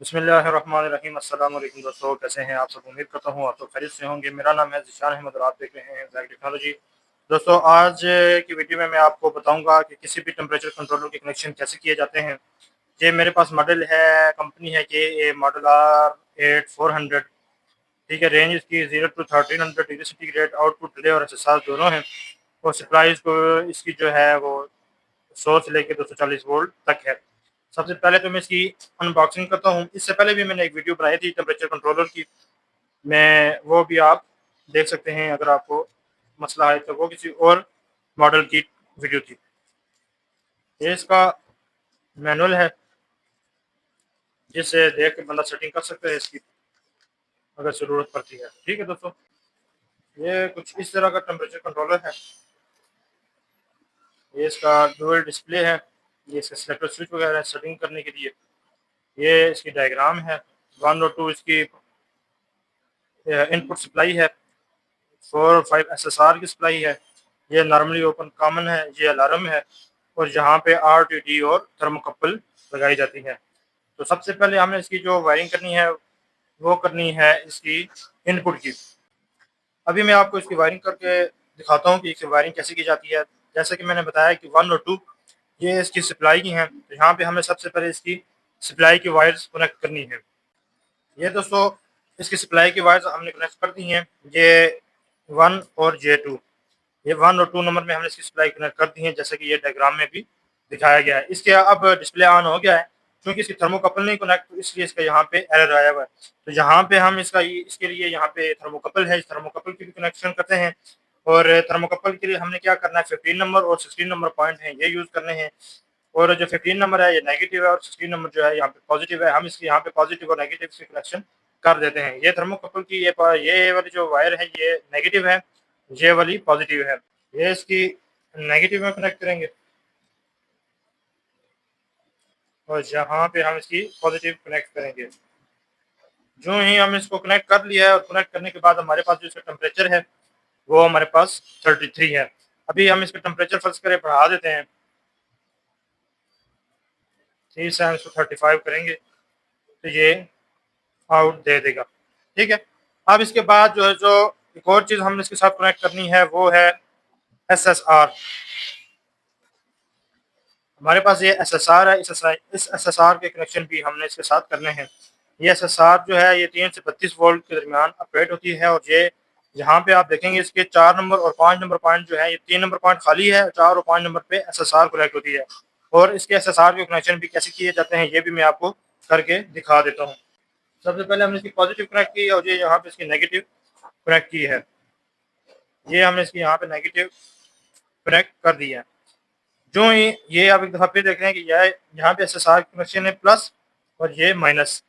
बिस्मिल्लाहिर्रहमानिर्रहीम। अस्सलाम वालेकुम दोस्तों, कैसे हैं आप सब? उम्मीद करता हूँ आप तो खैरियत से होंगे। मेरा नाम है ज़ीशान अहमद और आप देख रहे हैं ज़ैक टेक्नोलॉजी। दोस्तों, आज की वीडियो में मैं आपको बताऊंगा कि किसी भी टेम्परेचर कंट्रोलर के कनेक्शन कैसे किए जाते हैं। ये मेरे पास मॉडल है, कंपनी है कि ए मॉडल R8400। ठीक है, रेंज इसकी 0 to 1300 degree centigrade, output relay और एसएसआर दोनों हैं। और सप्लाई को इसकी जो है वो 100 से लेकर 240 वोल्ट तक है। सबसे पहले तो मैं इसकी अनबॉक्सिंग करता हूँ। इससे पहले भी मैंने एक वीडियो बनाई थी टेम्परेचर कंट्रोलर की, मैं वो भी आप देख सकते हैं अगर आपको मसला है तो। वो किसी और मॉडल की वीडियो थी। ये इसका मैनुअल है जिससे देख के बंदा सेटिंग कर सकता है इसकी अगर ज़रूरत पड़ती है। ठीक है दोस्तों, ये कुछ इस तरह का टेम्परेचर कंट्रोलर है। ये इसका डुअल डिस्प्ले है, ये इसका सेलेक्टर स्विच वगैरह सेटिंग करने के लिए। ये इसकी डायग्राम है। 1 और 2 इसकी इनपुट सप्लाई है। 4 और 5 एसएसआर की सप्लाई है। ये नॉर्मली ओपन कॉमन है, ये अलार्म है। और यहाँ पे आरटीडी और थर्मोकपल लगाई जाती है। तो सबसे पहले हमने इसकी जो वायरिंग करनी है वो करनी है इसकी इनपुट की। अभी मैं आपको इसकी वायरिंग करके दिखाता हूँ कि इसकी वायरिंग कैसे की जाती है। जैसे कि मैंने बताया कि 1 और 2 ये इसकी सप्लाई की हैं, तो यहाँ पे हमें सबसे पहले इसकी सप्लाई की वायर्स कनेक्ट करनी है। ये दोस्तों इसकी सप्लाई की वायर्स हमने कनेक्ट कर दी हैं। ये 1 और J2, ये 1 और 2 नंबर में हमने इसकी सप्लाई कनेक्ट कर दी है, जैसे कि ये डायग्राम में भी दिखाया गया है। इसके अब डिस्प्ले ऑन हो गया है, क्योंकि इसकी थर्मोकपल नहीं कनेक्ट, तो इसलिए इसका यहाँ पे एरर आया हुआ है। तो यहाँ पे हम इसके लिए यहाँ पे थर्मोकपल है, इस थर्मोकपल की भी कनेक्शन करते हैं। और थर्मोकपल के लिए हमने क्या करना है, 15 नंबर और 16 नंबर पॉइंट है ये यूज़ करने हैं। और जो 15 नंबर है ये नेगेटिव है और 16 नंबर जो है यहाँ पे पॉजिटिव है। हम इसके यहाँ पे पॉजिटिव और नेगेटिव से कनेक्शन कर देते हैं। ये थर्मोकपल की ये वाली जो वायर है ये नेगेटिव है, ये वाली पॉजिटिव है। ये इसकी नेगेटिव में कनेक्ट करेंगे और यहाँ पे हम इसकी पॉजिटिव कनेक्ट करेंगे। जो ही हम इसको कनेक्ट कर लिया है और कनेक्ट करने के बाद हमारे पास जो इसका टेम्परेचर है वो हमारे पास 33 है। अभी हम इसका टेम्परेचर फर्स्ट करें बढ़ा देते हैं, 3 से हम इसको 35 करेंगे तो ये आउट दे देगा। ठीक है, अब इसके बाद जो है जो एक और चीज़ हमने इसके साथ कनेक्ट करनी है वो है एसएसआर। हमारे पास ये एसएसआर है, इस एसएसआर के कनेक्शन भी हमने इसके साथ करने हैं। ये एसएसआर जो है ये 3 से 32 वोल्ट के दरमियान ऑपरेट होती है। और ये यहाँ पे आप देखेंगे इसके 4 नंबर और 5 नंबर पॉइंट जो है, ये 3 नंबर पॉइंट खाली है, 4 और 5 नंबर पे एसएसआर कनेक्ट होती है। और इसके एसएसआर के कनेक्शन भी कैसे किए जाते हैं ये भी मैं आपको करके दिखा देता हूँ। सबसे पहले हमने इसकी पॉजिटिव कनेक्ट की और ये यहाँ पे इसकी नेगेटिव कनेक्ट की है। ये हमने इसकी यहाँ पे नेगेटिव कनेक्ट कर दिया है। जो ही ये आप एक दफ़ा फिर देख रहे हैं कि यह यहाँ पे एसएसआर कनेक्शन है प्लस और ये माइनस।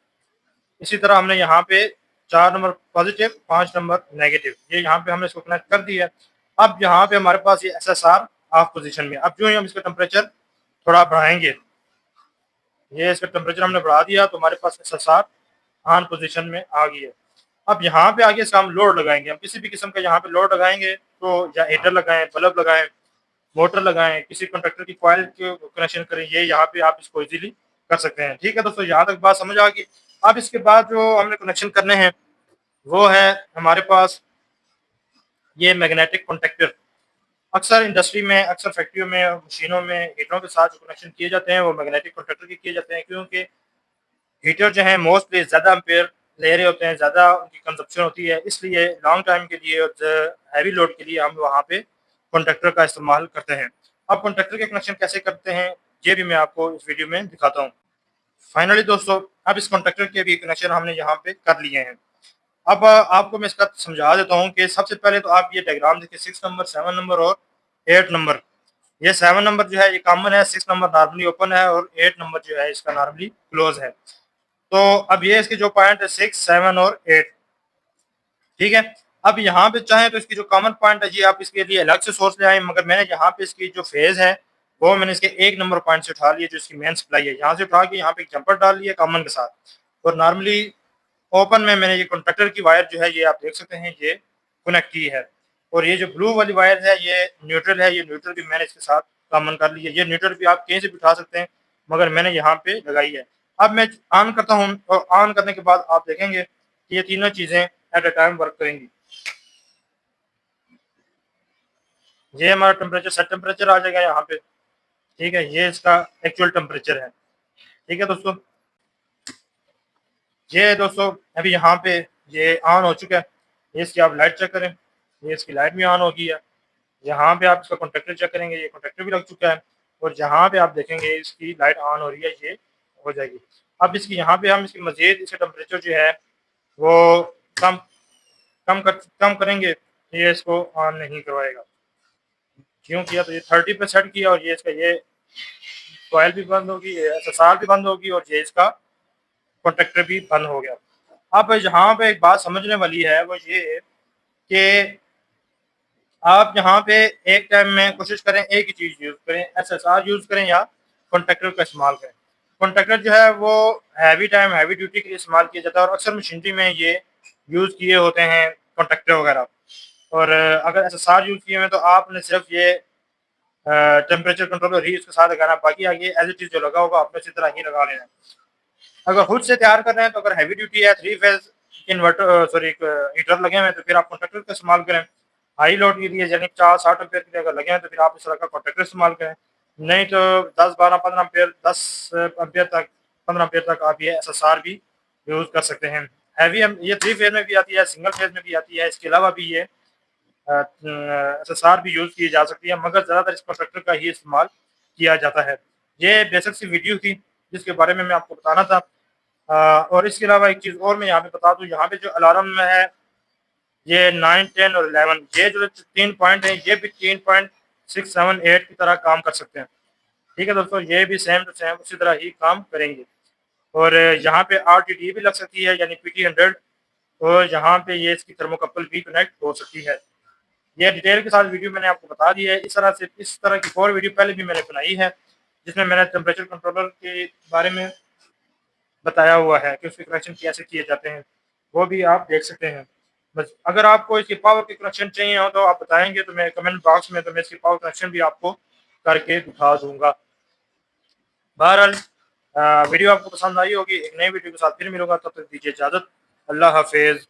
इसी तरह हमने यहाँ पे 4 नंबर पॉजिटिव, 5 नंबर नेगेटिव, ये यहाँ पे हमने इसको कनेक्ट कर दिया। अब यहाँ पे हमारे पास ये एसएसआर ऑफ पोजीशन में। अब जो ही हम इसका टेम्परेचर थोड़ा बढ़ाएंगे, ये इसका टेम्परेचर हमने बढ़ा दिया तो हमारे पास एसएसआर ऑन पोजीशन में आ गई है। अब यहाँ पे आगे इसका हम लोड लगाएंगे। हम किसी भी किस्म का यहाँ पे लोड लगाएंगे तो या हीटर लगाएं, बल्ब लगाएं, मोटर लगाएं, किसी कंडक्टर की कॉइल के कनेक्शन करें, ये यहाँ पे आप इसको इजीली कर सकते हैं। ठीक है दोस्तों, यहाँ तक बात समझ आ गई। अब इसके बाद जो हमने कनेक्शन करने हैं वो है हमारे पास ये मैग्नेटिक कॉन्टेक्टर। अक्सर इंडस्ट्री में, अक्सर फैक्ट्रियों में, मशीनों में हीटरों के साथ जो कनेक्शन किए जाते हैं वो मैग्नेटिक कॉन्टेक्टर के किए जाते हैं, क्योंकि हीटर जो है मोस्टली ज़्यादा एम्पेयर ले रहे होते हैं, ज़्यादा उनकी कंजप्शन होती है, इसलिए लॉन्ग टाइम के लिए और हैवी लोड के लिए हम वहाँ पे कॉन्ट्रैक्टर का इस्तेमाल करते हैं। अब कॉन्ट्रैक्टर के कनेक्शन कैसे करते हैं ये भी मैं आपको इस वीडियो में दिखाता हूँ। फाइनली दोस्तों, अब इस कॉन्ट्रैक्टर के भी कनेक्शन हमने यहाँ पे कर लिए हैं। अब आपको मैं इसका समझा देता हूँ कि सबसे पहले तो आप ये डायग्राम देखिए, 6 नंबर, 7 नंबर और 8 नंबर। ये 7 नंबर जो है ये कॉमन है, 6 नंबर नॉर्मली ओपन है और 8 नंबर जो है इसका नॉर्मली क्लोज है। तो अब ये इसके जो पॉइंट है 6, 7 और 8। ठीक है, अब यहाँ पे चाहें तो इसकी जो कॉमन पॉइंट है जी आप इसके लिए अलग से सोर्स ले आए, मगर मैंने यहाँ पे इसकी जो फेज है वो मैंने इसके 1 नंबर पॉइंट से उठा लिया, जो इसकी मेन सप्लाई है, यहाँ से उठा के यहाँ पे एक जंपर डाल लिया कॉमन के साथ। और नॉर्मली ओपन में मैंने ये कॉन्ट्रैक्टर की वायर जो है ये आप देख सकते हैं ये कनेक्ट की है। और ये जो ब्लू वाली वायर है ये न्यूट्रल है, ये न्यूट्रल भी मैंने इसके साथ कॉमन कर ली है। ये न्यूट्रल भी आप कहीं से भी उठा सकते हैं, मगर मैंने यहाँ पे लगाई है। अब मैं ऑन करता हूँ और ऑन करने के बाद आप देखेंगे कि ये तीनों चीज़ें एट अ टाइम वर्क करेंगी। ये हमारा टेम्परेचर सेट टेम्परेचर आ जाएगा यहाँ पे, ठीक है। ये इसका एक्चुअल टेम्परेचर है, ठीक है दोस्तों। ये दोस्तों अभी यहाँ पे ये ऑन हो चुका है। ये इसकी आप लाइट चेक करें, ये इसकी लाइट भी ऑन हो गई है। यहाँ पे आप इसका कॉन्टेक्टर चेक करेंगे, ये कॉन्टेक्टर भी लग चुका है। और जहाँ पे आप देखेंगे इसकी लाइट ऑन हो रही है, ये हो जाएगी। अब इसकी यहाँ पे हम इसकी मजीद इसका टेम्परेचर जो है वो कम कम करेंगे, ये इसको ऑन नहीं करवाएगा। क्यों किया, तो ये 30 पे सेट किया और ये इसका ये कोयल भी बंद होगी, ये एसएसआर भी बंद होगी और ये इसका कॉन्ट्रैक्टर भी बंद हो गया। अब यहाँ पे एक बात समझने वाली है, वो ये कि आप यहाँ पे एक टाइम में कोशिश करें एक ही चीज़ यूज़ करें, एसएसआर यूज़ करें या कॉन्ट्रैक्टर का इस्तेमाल करें। कॉन्ट्रैक्टर जो है वो हैवी टाइम हैवी ड्यूटी के लिए इस्तेमाल किया जाता है और अक्सर मशीनरी में ये यूज़ किए होते हैं कॉन्ट्रैक्टर वगैरह। और अगर एसएसआर यूज़ किए हुए तो आपने सिर्फ ये टेम्परेचर कंट्रोलर ही उसके साथ लगाना, बाकी आगे एज इट इज़ जो लगा होगा आपने इसी तरह ही लगा लेना है। अगर खुद से तैयार कर रहे हैं तो अगर हैवी ड्यूटी है, 3 फेज इन्वर्टर सॉरी हीटर लगे हुए हैं तो फिर आप कॉन्ट्रैक्टर का इस्तेमाल करें। हाई लोड के लिए यानी 50-60 एम्पीयर के लिए अगर लगे हैं तो फिर आप इस तरह का कॉन्ट्रैक्टर इस्तेमाल करें। नहीं तो 10-12-15 एम्पीयर 10 एम्पीयर तक 15 एम्पीयर तक आप ये एसएसआर भी यूज़ कर सकते हैं। हैवी ये 3 फेज में भी आती है, सिंगल फेज में भी आती है। इसके अलावा भी ये एसएसआर भी यूज़ की जा सकती है, मगर ज़्यादातर इस कॉन्ट्रैक्टर का ही इस्तेमाल किया जाता है। ये बेसिक सी वीडियो थी जिसके बारे में मैं आपको बताना था। और इसके अलावा एक चीज़ और मैं यहाँ पे बता दूँ, यहाँ पे जो अलार्म है ये 9, 10 और 11 ये जो 3 पॉइंट हैं ये भी 3.6, 7, 8 की तरह काम कर सकते हैं, ठीक है दोस्तों। ये भी सेम टू सेम उसी तरह ही काम करेंगे। और यहाँ पे RTD भी लग सकती है यानी PT100, और यहाँ पे ये इसकी थर्मोकपल भी कनेक्ट हो सकती है। ये डिटेल के साथ वीडियो मैंने आपको बता दी है। इस तरह की और वीडियो पहले भी मैंने बनाई है जिसमें मैंने टेम्परेचर कंट्रोलर के बारे में बताया हुआ है कि उसके कनेक्शन कैसे किए जाते हैं, वो भी आप देख सकते हैं। बस अगर आपको इसकी पावर के कनेक्शन चाहिए हो तो आप बताएंगे तो मैं कमेंट बॉक्स में तो मैं इसकी पावर कनेक्शन भी आपको करके दिखा दूंगा। बहरहाल वीडियो आपको पसंद आई होगी। एक नई वीडियो के साथ फिर मिलूंगा, तब तक दीजिए इजाज़त। अल्लाह हाफिज़।